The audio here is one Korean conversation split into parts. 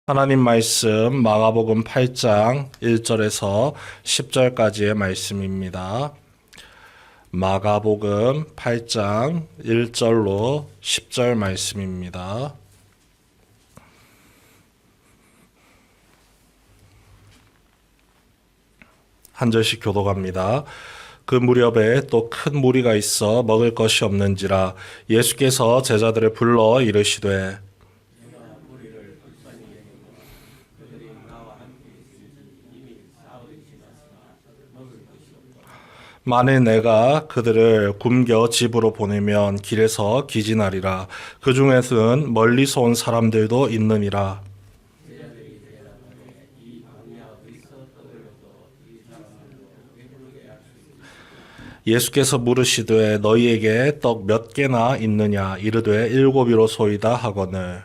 하나님 말씀 마가복음 8장 1절에서 10절까지의 말씀입니다. 마가복음 8장 1절로 10절 말씀입니다. 한 절씩 교독합니다. 그 무렵에 또 큰 무리가 있어 먹을 것이 없는지라 예수께서 제자들을 불러 이르시되 만일 내가 그들을 굶겨 집으로 보내면 길에서 기진하리라. 그 중에서는 멀리서 온 사람들도 있느니라. 예수께서 물으시되 너희에게 떡 몇 개나 있느냐 이르되 일곱이로소이다 하거늘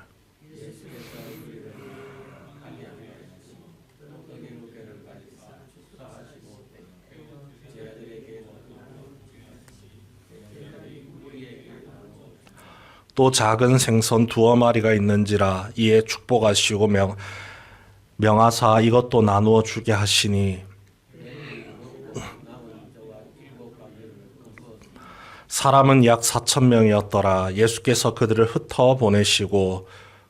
또 작은 생선 두어 마리가 있는지라 이에 축복하시고 명하사 이것도 나누어 주게 하시니 사람은 약 4천 명이었더라. 예수께서 그들을 흩어 보내시고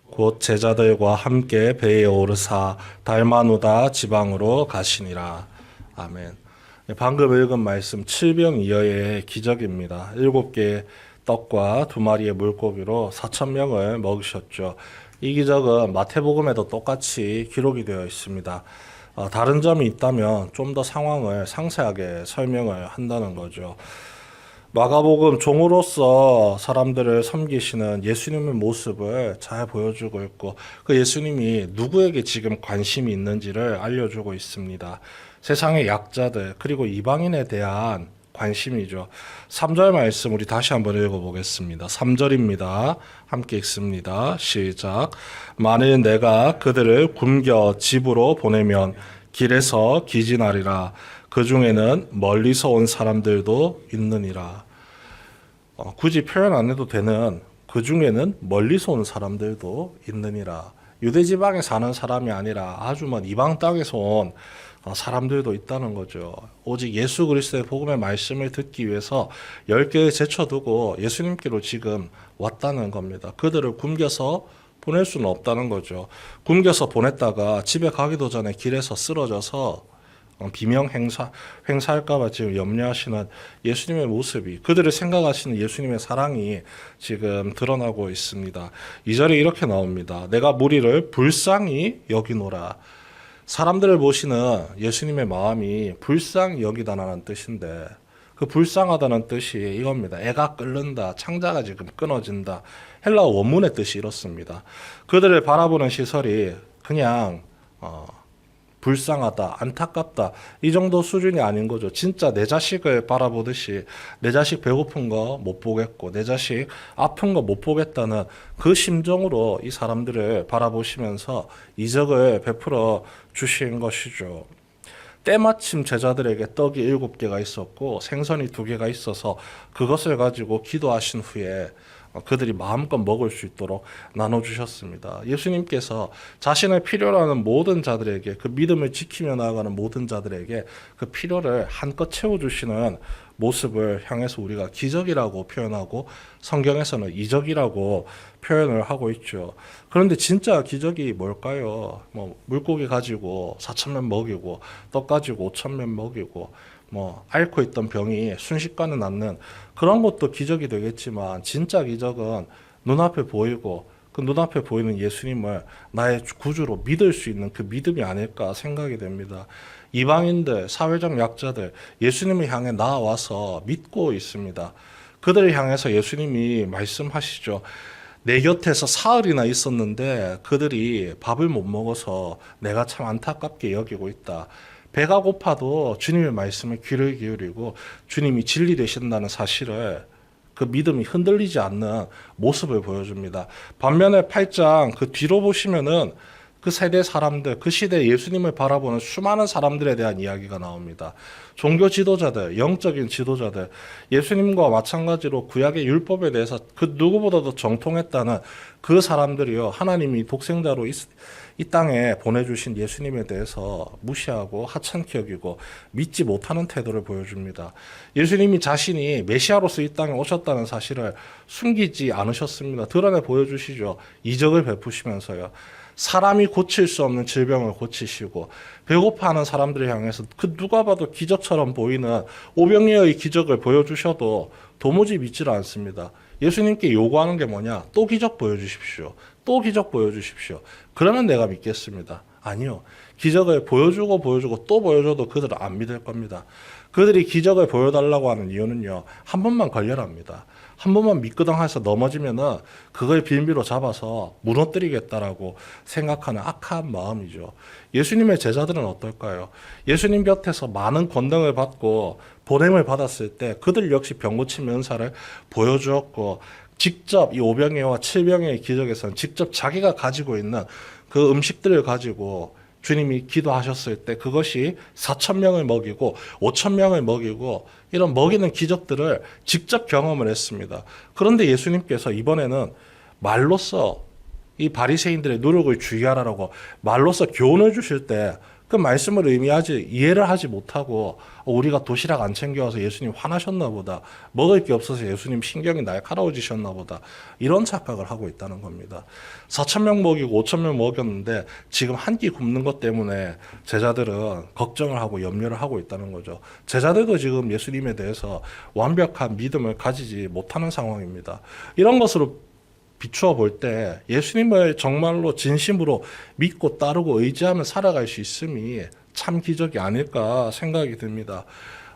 곧 제자들과 함께 배에 오르사 달마누다 지방으로 가시니라. 아멘. 방금 읽은 말씀 칠병이어의 기적입니다. 7개의 떡과 2마리의 물고기로 4천 명을 먹으셨죠. 이 기적은 마태복음에도 똑같이 기록이 되어 있습니다. 다른 점이 있다면 좀 더 상황을 상세하게 설명을 한다는 거죠. 마가복음 종으로서 사람들을 섬기시는 예수님의 모습을 잘 보여주고 있고 그 예수님이 누구에게 지금 관심이 있는지를 알려주고 있습니다. 세상의 약자들 그리고 이방인에 대한 관심이죠. 3절 말씀 우리 다시 한번 읽어보겠습니다. 3절입니다. 함께 읽습니다. 시작. 만일 내가 그들을 굶겨 집으로 보내면 길에서 기진하리라. 그 중에는 멀리서 온 사람들도 있느니라. 굳이 표현 안 해도 되는 그 중에는 멀리서 온 사람들도 있느니라. 유대지방에 사는 사람이 아니라 아주 먼 이방 땅에서 온 사람들도 있다는 거죠. 오직 예수 그리스도의 복음의 말씀을 듣기 위해서 10개를 제쳐두고 예수님께로 지금 왔다는 겁니다. 그들을 굶겨서 보낼 수는 없다는 거죠. 굶겨서 보냈다가 집에 가기도 전에 길에서 쓰러져서 비명 행사할까봐 지금 염려하시는 예수님의 모습이 그들을 생각하시는 예수님의 사랑이 지금 드러나고 있습니다. 2절에 이렇게 나옵니다. 내가 무리를 불쌍히 여기노라. 사람들을 보시는 예수님의 마음이 불쌍히 여기다라는 뜻인데 그 불쌍하다는 뜻이 이겁니다. 애가 끓는다. 창자가 지금 끊어진다. 헬라어 원문의 뜻이 이렇습니다. 그들을 바라보는 시설이 그냥 불쌍하다, 안타깝다 이 정도 수준이 아닌 거죠. 진짜 내 자식을 바라보듯이 내 자식 배고픈 거 못 보겠고 내 자식 아픈 거 못 보겠다는 그 심정으로 이 사람들을 바라보시면서 이적을 베풀어 주신 것이죠. 때마침 제자들에게 떡이 7개가 있었고 생선이 2개가 있어서 그것을 가지고 기도하신 후에 그들이 마음껏 먹을 수 있도록 나눠주셨습니다. 예수님께서 자신의 필요로 하는 모든 자들에게 그 믿음을 지키며 나아가는 모든 자들에게 그 필요를 한껏 채워주시는 모습을 향해서 우리가 기적이라고 표현하고 성경에서는 이적이라고 표현을 하고 있죠. 그런데 진짜 기적이 뭘까요? 물고기 가지고 4,000명 먹이고 떡 가지고 5,000명 먹이고 앓고 있던 병이 순식간에 낫는 그런 것도 기적이 되겠지만 진짜 기적은 눈앞에 보이고 그 눈앞에 보이는 예수님을 나의 구주로 믿을 수 있는 그 믿음이 아닐까 생각이 됩니다. 이방인들, 사회적 약자들 예수님을 향해 나와서 믿고 있습니다. 그들을 향해서 예수님이 말씀하시죠. 내 곁에서 사흘이나 있었는데 그들이 밥을 못 먹어서 내가 참 안타깝게 여기고 있다. 배가 고파도 주님의 말씀에 귀를 기울이고 주님이 진리 되신다는 사실을 그 믿음이 흔들리지 않는 모습을 보여줍니다. 반면에 8장 그 뒤로 보시면은 그 세대 사람들, 그 시대 예수님을 바라보는 수많은 사람들에 대한 이야기가 나옵니다. 종교 지도자들, 영적인 지도자들, 예수님과 마찬가지로 구약의 율법에 대해서 그 누구보다도 정통했다는 그 사람들이요, 하나님이 독생자로 이 땅에 보내주신 예수님에 대해서 무시하고 하찮게 여기고 믿지 못하는 태도를 보여줍니다. 예수님이 자신이 메시아로서 이 땅에 오셨다는 사실을 숨기지 않으셨습니다. 드러내 보여주시죠. 이적을 베푸시면서요. 사람이 고칠 수 없는 질병을 고치시고 배고파하는 사람들을 향해서 그 누가 봐도 기적처럼 보이는 오병이어의 기적을 보여주셔도 도무지 믿지를 않습니다. 예수님께 요구하는 게 뭐냐? 또 기적 보여주십시오. 또 기적 보여주십시오. 그러면 내가 믿겠습니다. 아니요. 기적을 보여주고 또 보여줘도 그들은 안 믿을 겁니다. 그들이 기적을 보여달라고 하는 이유는요, 한 번만 걸려랍니다. 한 번만 미끄덩해서 넘어지면은 그걸 빌미로 잡아서 무너뜨리겠다라고 생각하는 악한 마음이죠. 예수님의 제자들은 어떨까요? 예수님 곁에서 많은 권능을 받고 보냄을 받았을 때 그들 역시 병 고침 은사를 보여주었고, 직접 이 오병이어와 칠병이어의 기적에서는 직접 자기가 가지고 있는 그 음식들을 가지고 주님이 기도하셨을 때 그것이 4,000명을 먹이고 5,000명을 먹이고 이런 먹이는 기적들을 직접 경험을 했습니다. 그런데 예수님께서 이번에는 말로써 이 바리새인들의 노력을 주의하라고 말로써 교훈을 주실 때 그 말씀을 이해를 하지 못하고 우리가 도시락 안 챙겨와서 예수님 화나셨나 보다. 먹을 게 없어서 예수님 신경이 날카로워지셨나 보다. 이런 착각을 하고 있다는 겁니다. 4,000명 먹이고 5,000명 먹였는데 지금 한 끼 굶는 것 때문에 제자들은 걱정을 하고 염려를 하고 있다는 거죠. 제자들도 지금 예수님에 대해서 완벽한 믿음을 가지지 못하는 상황입니다. 이런 것으로 비추어 볼 때 예수님을 정말로 진심으로 믿고 따르고 의지하며 살아갈 수 있음이 참 기적이 아닐까 생각이 듭니다.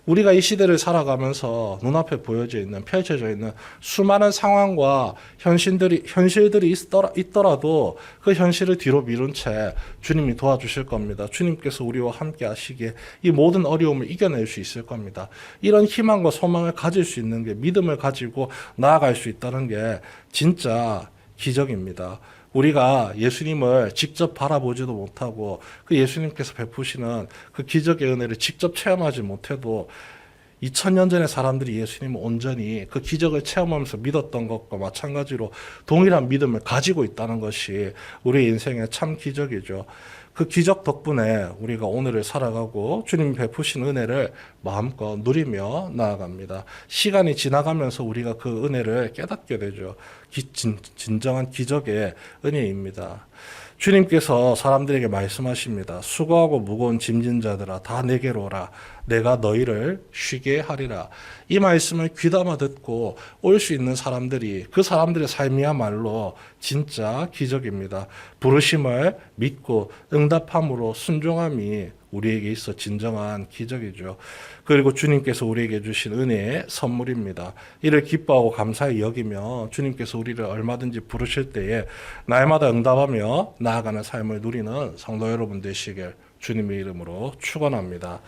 우리가 이 시대를 살아가면서 눈앞에 펼쳐져 있는 수많은 상황과 현실들이 있더라도 그 현실을 뒤로 미룬 채 주님이 도와주실 겁니다. 주님께서 우리와 함께 하시기에 이 모든 어려움을 이겨낼 수 있을 겁니다. 이런 희망과 소망을 가질 수 있는 게, 믿음을 가지고 나아갈 수 있다는 게 진짜 기적입니다. 우리가 예수님을 직접 바라보지도 못하고 그 예수님께서 베푸시는 그 기적의 은혜를 직접 체험하지 못해도 2000년 전의 사람들이 예수님을 온전히 그 기적을 체험하면서 믿었던 것과 마찬가지로 동일한 믿음을 가지고 있다는 것이 우리 인생의 참 기적이죠. 그 기적 덕분에 우리가 오늘을 살아가고 주님 베푸신 은혜를 마음껏 누리며 나아갑니다. 시간이 지나가면서 우리가 그 은혜를 깨닫게 되죠. 진정한 기적의 은혜입니다. 주님께서 사람들에게 말씀하십니다. 수고하고 무거운 짐진 자들아 다 내게로 오라. 내가 너희를 쉬게 하리라. 이 말씀을 귀담아 듣고 올 수 있는 사람들이, 그 사람들의 삶이야말로 진짜 기적입니다. 부르심을 믿고 응답함으로 순종함이 우리에게 있어 진정한 기적이죠. 그리고 주님께서 우리에게 주신 은혜의 선물입니다. 이를 기뻐하고 감사히 여기며 주님께서 우리를 얼마든지 부르실 때에 날마다 응답하며 나아가는 삶을 누리는 성도 여러분 되시길 주님의 이름으로 축원합니다.